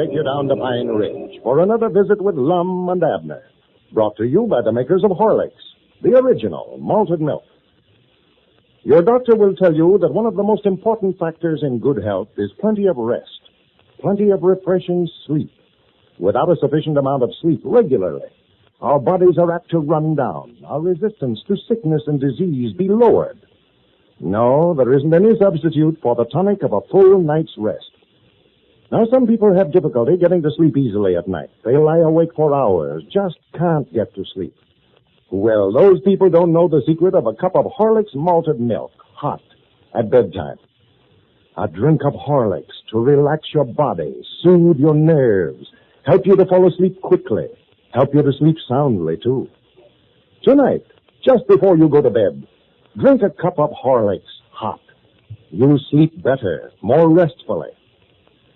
take you down to Pine Ridge for another visit with Lum and Abner. Brought to you by the makers of Horlicks, the original malted milk. Your doctor will tell you that one of the most important factors in good health is plenty of rest, plenty of refreshing sleep. Without a sufficient amount of sleep regularly, our bodies are apt to run down, our resistance to sickness and disease be lowered. No, there isn't any substitute for the tonic of a full night's rest. Now, some people have difficulty getting to sleep easily at night. They lie awake for hours, just can't get to sleep. Well, those people don't know the secret of a cup of Horlicks malted milk, hot, at bedtime. A drink of Horlicks to relax your body, soothe your nerves, help you to fall asleep quickly, help you to sleep soundly, too. Tonight, just before you go to bed, drink a cup of Horlicks, hot. You'll sleep better, more restfully.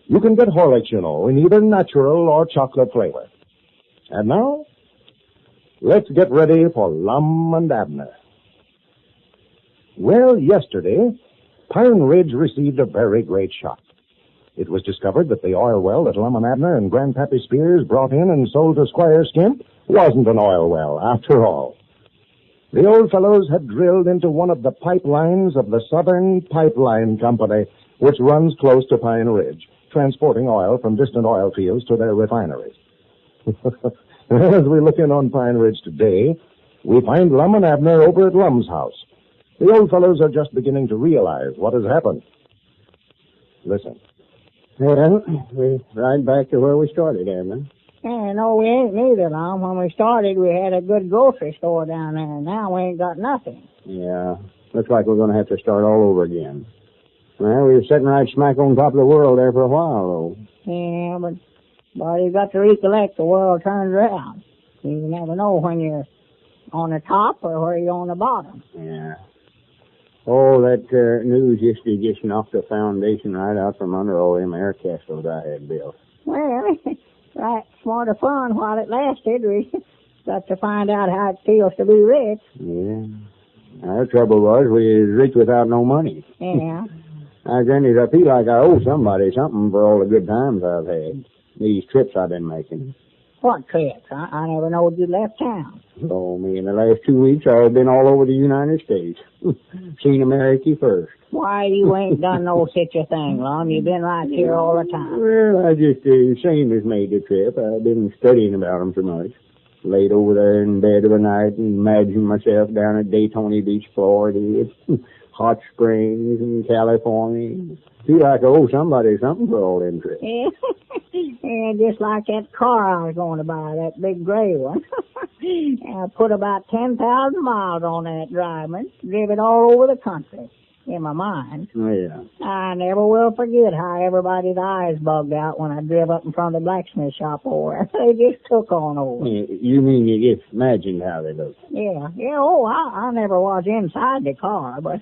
You can get Horlicks, you know, in either natural or chocolate flavor. And now, let's get ready for Lum and Abner. Well, yesterday, Pine Ridge received a very great shock. It was discovered that the oil well that Lum and Abner and Grandpappy Spears brought in and sold to Squire Skimp wasn't an oil well, after all. The old fellows had drilled into one of the pipelines of the Southern Pipeline Company, which runs close to Pine Ridge, transporting oil from distant oil fields to their refineries. As we look in on Pine Ridge today, we find Lum and Abner over at Lum's house. The old fellows are just beginning to realize what has happened. Listen. Well, we're right back to where we started, Abner. Yeah, no, we ain't neither, Lum. When we started, we had a good grocery store down there. Now we ain't got nothing. Yeah, looks like we're going to have to start all over again. Well, we were sitting right smack on top of the world there for a while, though. Yeah, but you got to recollect the world turns around. You never know when you're on the top or where you're on the bottom. Yeah. Oh, that news yesterday just knocked the foundation right out from under all them air castles I had built. Well, right, smart of fun while it lasted. We got to find out how it feels to be rich. Yeah. Our trouble was we was rich without no money. Yeah. I feel like I owe somebody something for all the good times I've had. These trips I've been making. What trips? I never knowed you left town. Oh, me, in the last 2 weeks I've been all over the United States. Seen America first. Why, you ain't done no such a thing, Lum. You've been right here all the time. Well, I just, same as made the trip. I've been studying about them so much. Laid over there in bed of a night and imagined myself down at Daytona Beach, Florida, Hot Springs in California. Feel like I owe somebody something for all them trips. Yeah. Yeah, just like that car I was going to buy, that big gray one. I put about 10,000 miles on that driving, drive it all over the country in my mind. Oh, yeah. I never will forget how everybody's eyes bugged out when I drove up in front of the blacksmith shop over. They just took on over. You mean you just imagined how they looked? Yeah. Oh, I never was inside the car, but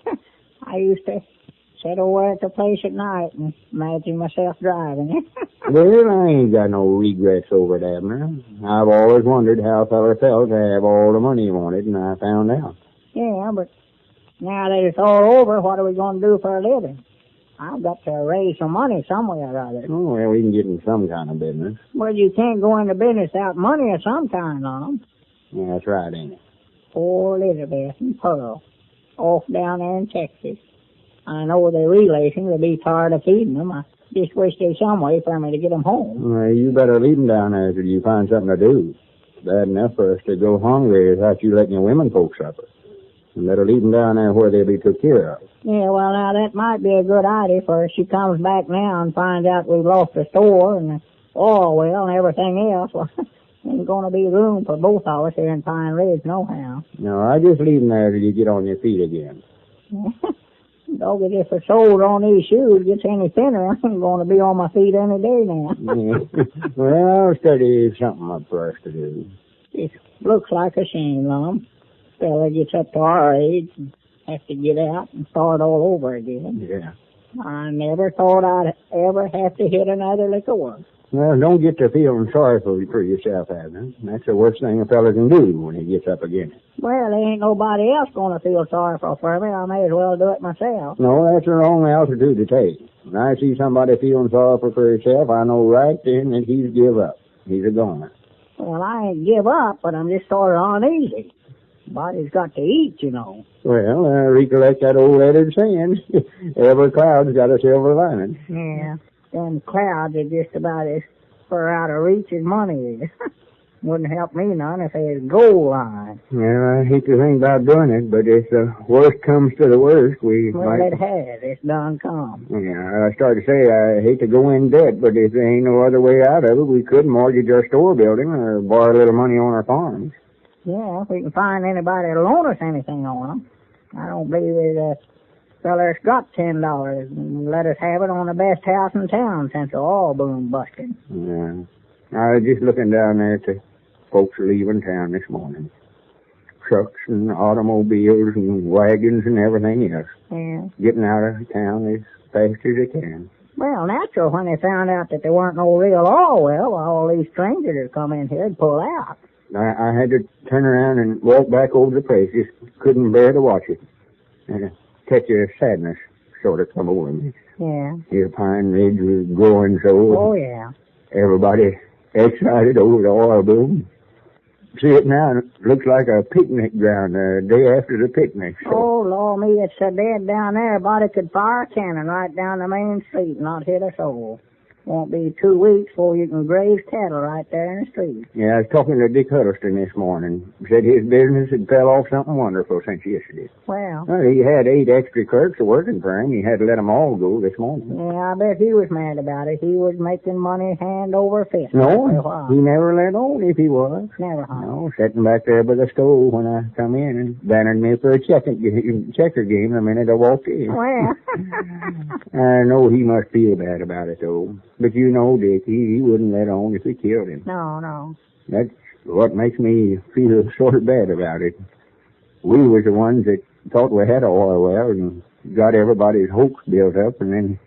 I used to sit over at the place at night and imagine myself driving it. Well, I ain't got no regrets over it, Abner. I've always wondered how a fella felt to have all the money he wanted, and I found out. Yeah, but now that it's all over, what are we going to do for a living? I've got to raise some money somewhere or other. Oh, well, we can get in some kind of business. Well, you can't go into business without money of some kind, Lum. Yeah, that's right, ain't it? Poor Elizabeth and Pearl, off down there in Texas. I know their relations will be tired of feeding them. I just wish there's some way for me to get them home. Well, you better leave them down there till you find something to do. Bad enough for us to go hungry without you letting your women folks suffer. You better leave them down there where they'll be took care of. Yeah, well, now, that might be a good idea, for if she comes back now and finds out we've lost the store and the oil well and everything else, well, ain't going to be room for both of us here in Pine Ridge, nohow. No, I just leave them there till you get on your feet again. Dog, if it's sold on these shoes gets any thinner, I'm going to be on my feet any day now. Well, I'll study something up for us to do. It looks like a shame, Lum. Fella gets up to our age and has to get out and start all over again. Yeah. I never thought I'd ever have to hit another lick of work. Well, don't get to feeling sorry for yourself, Abner. That's the worst thing a fella can do when he gets up against it. Well, there ain't nobody else going to feel sorry for me. I may as well do it myself. No, that's the wrong altitude to take. When I see somebody feeling sorry for himself, I know right then that he's give up. He's a goner. Well, I ain't give up, but I'm just sort of uneasy. Body's got to eat, you know. Well, recollect that old letter saying, every cloud's got a silver lining. Yeah, them clouds are just about as far out of reach as money is. Wouldn't help me none if they had a gold line. Well, I hate to think about doing it, but if the worst comes to the worst, we well, might... it has. It's done come. Yeah, I started to say I hate to go in debt, but if there ain't no other way out of it, we could mortgage our store building or borrow a little money on our farms. Yeah, if we can find anybody to loan us anything on them. I don't believe there's a feller's got $10 and let us have it on the best house in town since the oil boom busted. Yeah. I was just looking down there to folks leaving town this morning. Trucks and automobiles and wagons and everything else. Yeah. Getting out of town as fast as they can. Well, natural when they found out that there weren't no real oil well, all these strangers that come in here would pull out. I had to turn around and walk back over the place. Just couldn't bear to watch it. And a touch of sadness sort of come over me. Yeah. The pine ridge was growing so. Oh, yeah. Everybody excited over the oil boom. See it now, it looks like a picnic ground the day after the picnic. So. Oh, Lord, me, it's so dead down there. Everybody could fire a cannon right down the main street and not hit a soul. Won't be 2 weeks before you can graze cattle right there in the street. Yeah, I was talking to Dick Huddleston this morning. Said his business had fell off something wonderful since yesterday. Well, he had 8 extra clerks working for him. He had to let them all go this morning. Yeah, I bet he was mad about it. He was making money hand over fist. No, he never let on if he was. Never, huh? No, sitting back there by the stove when I come in and bannered me for a checker game the minute I walked in. Well. I know he must feel bad about it, though. But you know, Dick, he wouldn't let on if we killed him. No. That's what makes me feel sort of bad about it. We was the ones that thought we had a oil well and got everybody's hopes built up, and then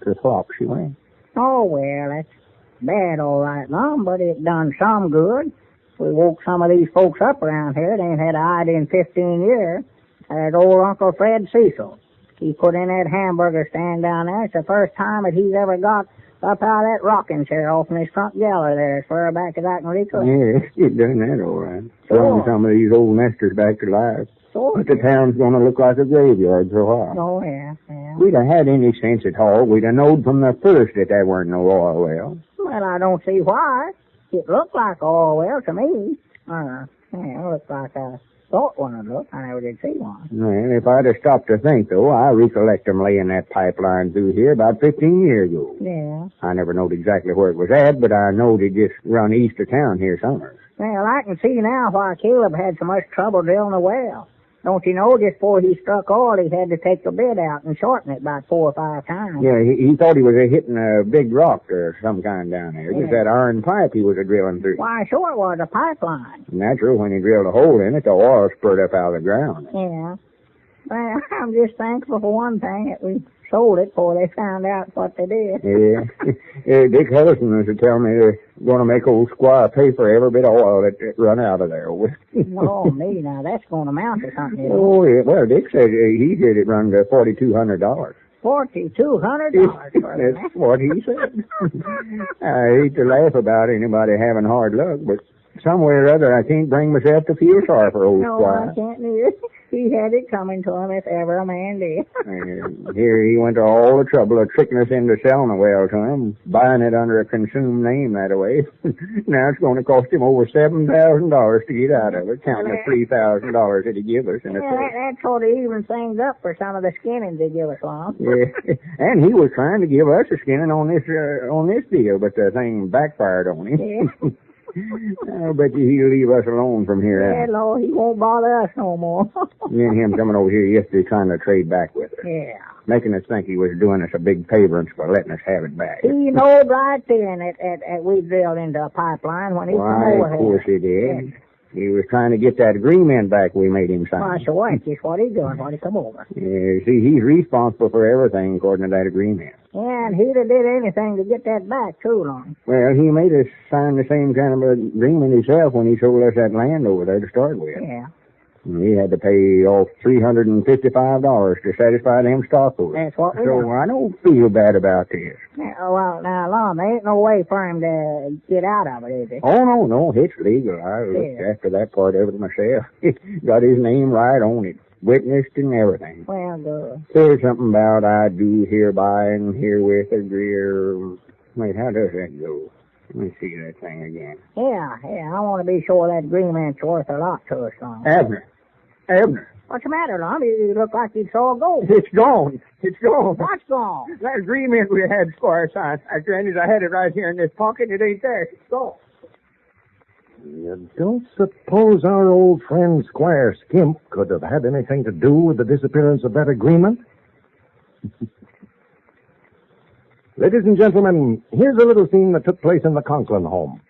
to flop she went. Oh, well, that's bad all right, Mom, but it done some good. We woke some of these folks up around here. They ain't had an idea in 15 years. That old Uncle Fred Cecil. He put in that hamburger stand down there. It's the first time that he's ever got up out of that rocking chair off in his front gallery there as far back as I can recall. Yes, he's done that all right. Sure. Throwing some of these old nesters back to life. Sure. But the town's going to look like a graveyard for a while. Oh, yeah. If we'd have had any sense at all, we'd have known from the first that there weren't no oil well. Well, I don't see why. It looked like oil well to me. It looked like I thought one would look. I never did see one. Well, if I'd have stopped to think, though, I recollect them laying that pipeline through here about 15 years ago. Yeah. I never knowed exactly where it was at, but I knowed it just run east of town here somewhere. Well, I can see now why Caleb had so much trouble drilling a well. Don't you know, just before he struck oil, he had to take the bit out and shorten it about 4 or 5 times. Yeah, he thought he was hitting a big rock or some kind down there. Yeah. Just that iron pipe he was drilling through. Why, sure it was a pipeline. Natural, when he drilled a hole in it, the oil spurted up out of the ground. Yeah. Well, I'm just thankful for one thing that we sold it before they found out what they did. Yeah. Dick Huddleston was to tell me they're going to make old Squire pay for every bit of oil that run out of there. Oh, me, now that's going to amount to something. Oh, yeah. Well, Dick said he did it run to $4,200. $4,200. That's what he said. I hate to laugh about anybody having hard luck, but some way or other I can't bring myself to feel sorry for old Squire. No, I can't neither. He had it coming to him if ever a man did. And here he went to all the trouble of tricking us into selling the well to him, buying it under a consumed name that way. Now it's going to cost him over $7,000 to get out of it, counting the $3,000 that he gave us in a trade. That sort of evens things up for some of the skinnings they give us, Lum. Yeah, and he was trying to give us a skinning on this deal, but the thing backfired on him. Yeah. I bet you he'll leave us alone from here Yeah, out. Lord, he won't bother us no more. Me and him coming over here yesterday trying to trade back with us. Yeah. Making us think he was doing us a big favor for letting us have it back. He knowed right then that we drilled into a pipeline when he come over Why, here. of course he did. He was trying to get that agreement back we made him sign. Well, so what? Just what he's doing when he come over. Yeah, see, he's responsible for everything according to that agreement. Yeah, and he'd have did anything to get that back, too, long. Well, he made us sign the same kind of agreement himself when he sold us that land over there to start with. Yeah. He had to pay off $355 to satisfy them stockholders. That's what we So done. I don't feel bad about this. Yeah, well, now, Lum, there ain't no way for him to get out of it, is there? Oh, no, it's legal. I looked after that part of it myself. Got his name right on it. Witnessed and everything. Well, good. There's something about I do hereby and herewith agree. Wait, how does that go? Let me see that thing again. Yeah, I want to be sure that agreement's worth a lot to us, Lum. Abner. What's the matter, Lum? You look like you saw gold. It's gone. It's gone. What's gone? That agreement we had, Squire, signed. Granted, I had it right here in this pocket. It ain't there. It's gone. You don't suppose our old friend Squire Skimp could have had anything to do with the disappearance of that agreement? Ladies and gentlemen, here's a little scene that took place in the Conklin home.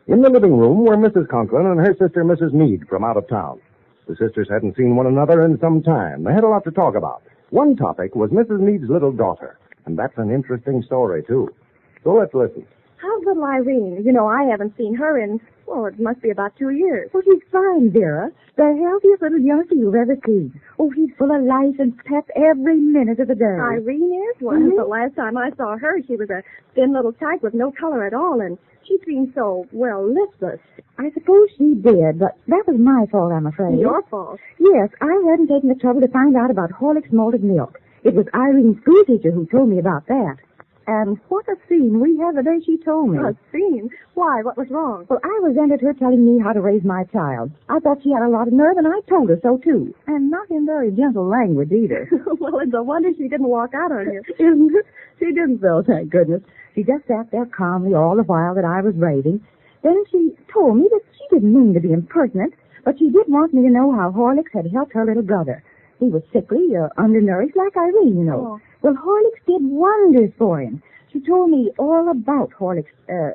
In the living room were Mrs. Conklin and her sister, Mrs. Meade, from out of town. The sisters hadn't seen one another in some time. They had a lot to talk about. One topic was Mrs. Meade's little daughter, and that's an interesting story, too. So let's listen. How's little Irene? You know, I haven't seen her in, well, it must be about 2 years. Well, she's fine, Vera. The healthiest little youngster you've ever seen. Oh, she's full of life and pep every minute of the day. Irene is? Well, the last time I saw her, she was a thin little tyke with no color at all, and she seemed so, well, listless. I suppose she did, but that was my fault, I'm afraid. Your fault? Yes, I hadn't taken the trouble to find out about Horlick's malted milk. It was Irene's school teacher who told me about that. And what a scene we had the day she told me. A scene? Why? What was wrong? Well, I resented her telling me how to raise my child. I thought she had a lot of nerve, and I told her so, too. And not in very gentle language, either. Well, it's a wonder she didn't walk out on you. Isn't it? She didn't, though, thank goodness. She just sat there calmly all the while that I was raving. Then she told me that she didn't mean to be impertinent, but she did want me to know how Horlicks had helped her little brother. He was sickly, undernourished, like Irene, you know. Oh. Well, Horlicks did wonders for him. She told me all about Horlicks,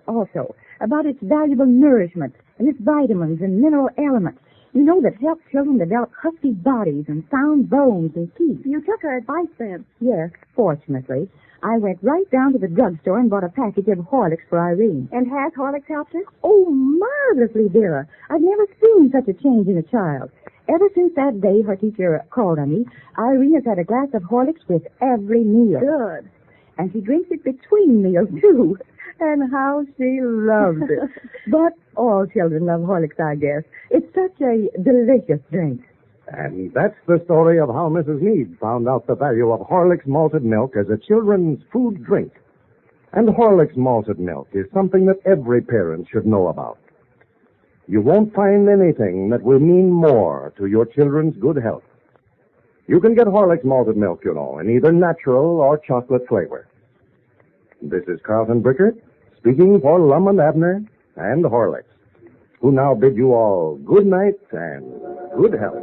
also, about its valuable nourishment and its vitamins and mineral elements, you know, that help children develop husky bodies and sound bones and teeth. You took her advice then? Yes, fortunately. I went right down to the drugstore and bought a package of Horlicks for Irene. And has Horlicks helped her? Oh, marvelously, Vera. I've never seen such a change in a child. Ever since that day her teacher called on me, Irene has had a glass of Horlicks with every meal. Good. And she drinks it between meals, too. And how she loves it. But all children love Horlicks, I guess. It's such a delicious drink. And that's the story of how Mrs. Meade found out the value of Horlicks malted milk as a children's food drink. And Horlicks malted milk is something that every parent should know about. You won't find anything that will mean more to your children's good health. You can get Horlicks malted milk, you know, in either natural or chocolate flavor. This is Carlton Brickert, speaking for Lum and Abner and Horlicks, who now bid you all good night and good health.